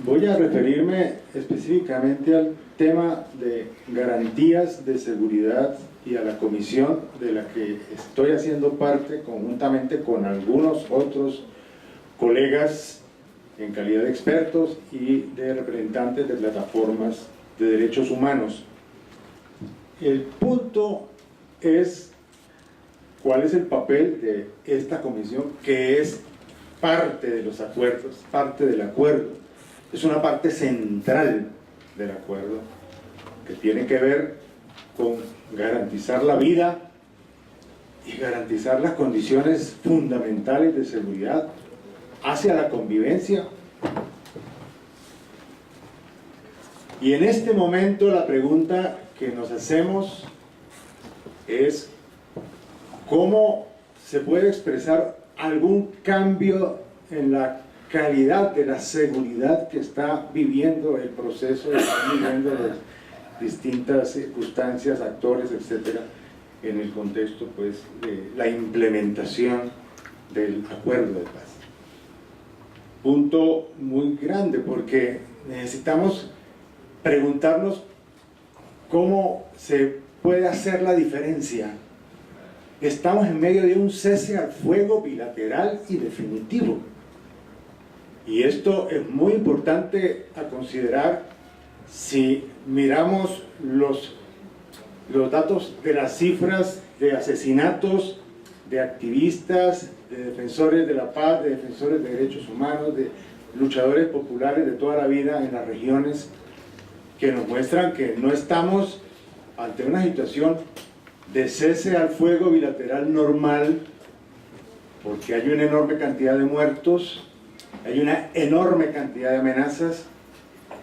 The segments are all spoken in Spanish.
Voy a referirme específicamente al tema de garantías de seguridad y a la comisión de la que estoy haciendo parte conjuntamente con algunos otros colegas en calidad de expertos y de representantes de plataformas de derechos humanos. El punto es cuál es el papel de esta comisión, que es parte de los acuerdos, parte del acuerdo. Es una parte central del acuerdo que tiene que ver con garantizar la vida y garantizar las condiciones fundamentales de seguridad hacia la convivencia. Y en este momento la pregunta que nos hacemos es ¿cómo se puede expresar algún cambio en la calidad de la seguridad que está viviendo el proceso, que están viviendo las distintas circunstancias, actores, etcétera, en el contexto pues, de la implementación del acuerdo de paz? Punto muy grande, porque necesitamos preguntarnos cómo se puede hacer la diferencia. Estamos en medio de un cese al fuego bilateral y definitivo. Y esto es muy importante a considerar si miramos los datos de las cifras de asesinatos de activistas, de defensores de la paz, de defensores de derechos humanos, de luchadores populares de toda la vida en las regiones, que nos muestran que no estamos ante una situación de cese al fuego bilateral normal, porque hay una enorme cantidad de muertos, hay una enorme cantidad de amenazas,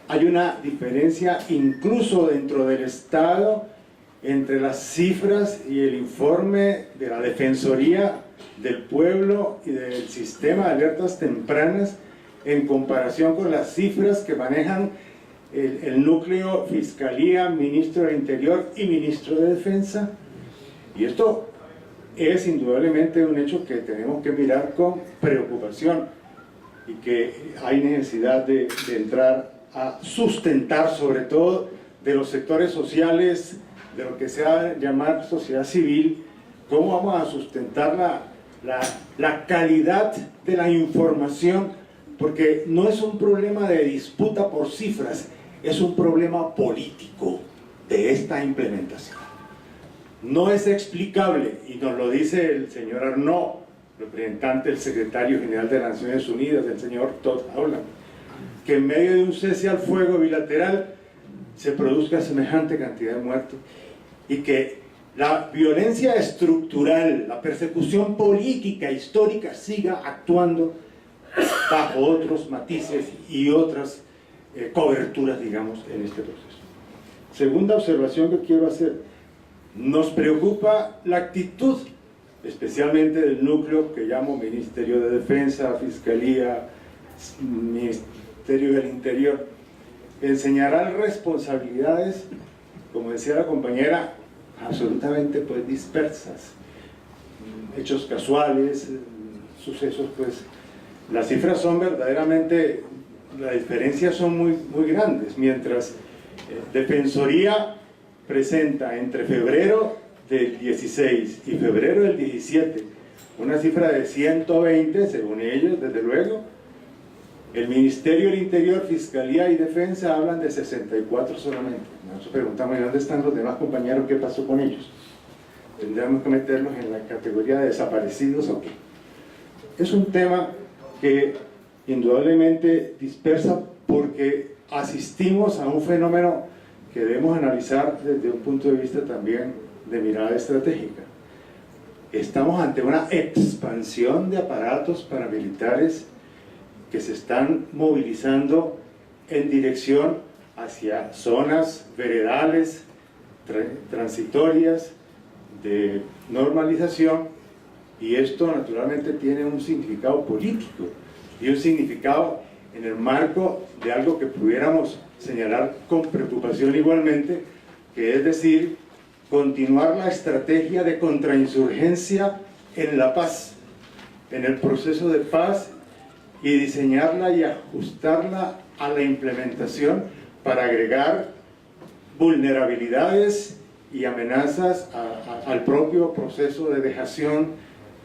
hay una diferencia incluso dentro del Estado entre las cifras y el informe de la Defensoría del Pueblo y del Sistema de Alertas Tempranas en comparación con las cifras que manejan el núcleo Fiscalía, Ministro del Interior y Ministro de Defensa. Y esto es indudablemente un hecho que tenemos que mirar con preocupación y que hay necesidad de entrar a sustentar, sobre todo de los sectores sociales, de lo que se va a llamar sociedad civil, cómo vamos a sustentar la calidad de la información, porque no es un problema de disputa por cifras, es un problema político de esta implementación. No es explicable, y nos lo dice el señor Arnaud, representante del secretario general de las Naciones Unidas, el señor Todd Howland, que en medio de un cese al fuego bilateral se produzca semejante cantidad de muertos y que la violencia estructural, la persecución política, histórica, siga actuando bajo otros matices y otras coberturas, digamos, en este proceso. Segunda observación que quiero hacer: nos preocupa la actitud, especialmente del núcleo que llamo Ministerio de Defensa, Fiscalía, Ministerio del Interior, en señalar responsabilidades, como decía la compañera, absolutamente pues dispersas, hechos casuales, sucesos pues, las cifras son verdaderamente, las diferencias son muy grandes, mientras Defensoría presenta entre febrero del 16 y febrero del 17 una cifra de 120, según ellos, desde luego. El Ministerio del Interior, Fiscalía y Defensa hablan de 64 solamente. Nosotros preguntamos, ¿y dónde están los demás compañeros? ¿Qué pasó con ellos? ¿Tendríamos que meterlos en la categoría de desaparecidos o qué? Es un tema que indudablemente dispersa, porque asistimos a un fenómeno que debemos analizar desde un punto de vista también de mirada estratégica. Estamos ante una expansión de aparatos paramilitares que se están movilizando en dirección hacia zonas veredales, transitorias, de normalización, y esto naturalmente tiene un significado político y un significado en el marco de algo que pudiéramos señalar con preocupación igualmente, que es decir, continuar la estrategia de contrainsurgencia en la paz, en el proceso de paz y diseñarla y ajustarla a la implementación para agregar vulnerabilidades y amenazas al propio proceso de dejación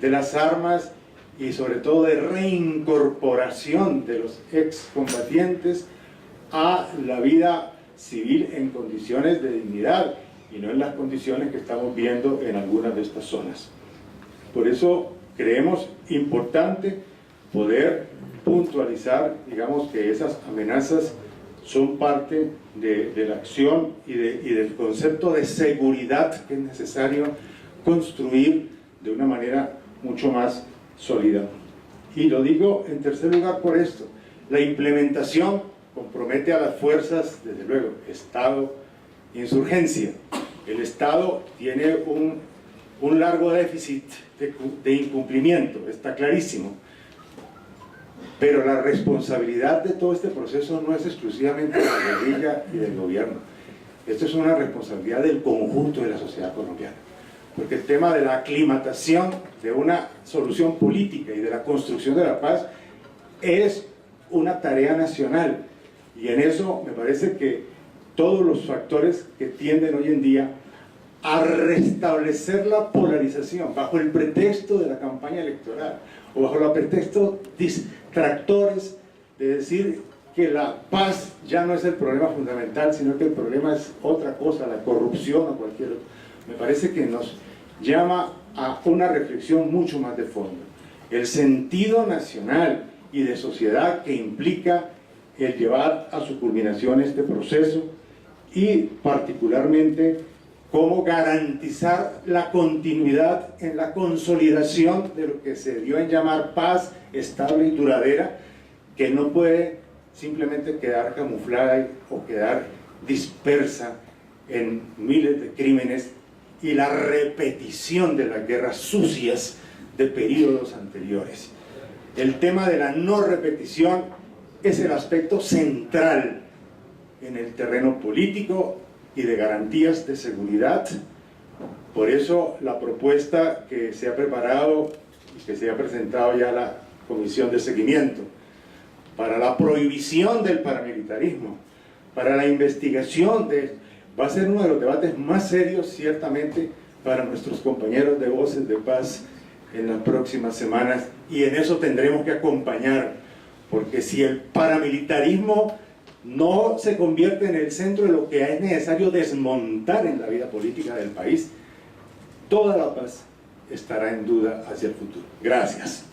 de las armas y sobre todo de reincorporación de los excombatientes a la vida civil en condiciones de dignidad y no en las condiciones que estamos viendo en algunas de estas zonas. Por eso creemos importante poder puntualizar, digamos, que esas amenazas son parte de la acción y del concepto de seguridad que es necesario construir de una manera mucho más sólida. Y lo digo en tercer lugar por esto: la implementación compromete a las fuerzas, desde luego, Estado, insurgencia. El Estado tiene un largo déficit de incumplimiento, está clarísimo. Pero la responsabilidad de todo este proceso no es exclusivamente de la guerrilla y del gobierno. Esto es una responsabilidad del conjunto de la sociedad colombiana. Porque el tema de la aclimatación de una solución política y de la construcción de la paz es una tarea nacional. Y en eso me parece que todos los factores que tienden hoy en día a restablecer la polarización bajo el pretexto de la campaña electoral o bajo el pretexto distractores de decir que la paz ya no es el problema fundamental, sino que el problema es otra cosa, la corrupción o cualquier otro. Me parece que nos llama a una reflexión mucho más de fondo. El sentido nacional y de sociedad que implica el llevar a su culminación este proceso y particularmente cómo garantizar la continuidad en la consolidación de lo que se dio en llamar paz estable y duradera, que no puede simplemente quedar camuflada o quedar dispersa en miles de crímenes y la repetición de las guerras sucias de periodos anteriores. El tema de la no repetición es el aspecto central en el terreno político y de garantías de seguridad. Por eso la propuesta que se ha preparado y que se ha presentado ya a la Comisión de Seguimiento para la prohibición del paramilitarismo, para la investigación va a ser uno de los debates más serios ciertamente para nuestros compañeros de Voces de Paz en las próximas semanas, y en eso tendremos que acompañar, porque si el paramilitarismo no se convierte en el centro de lo que es necesario desmontar en la vida política del país, toda la paz estará en duda hacia el futuro. Gracias.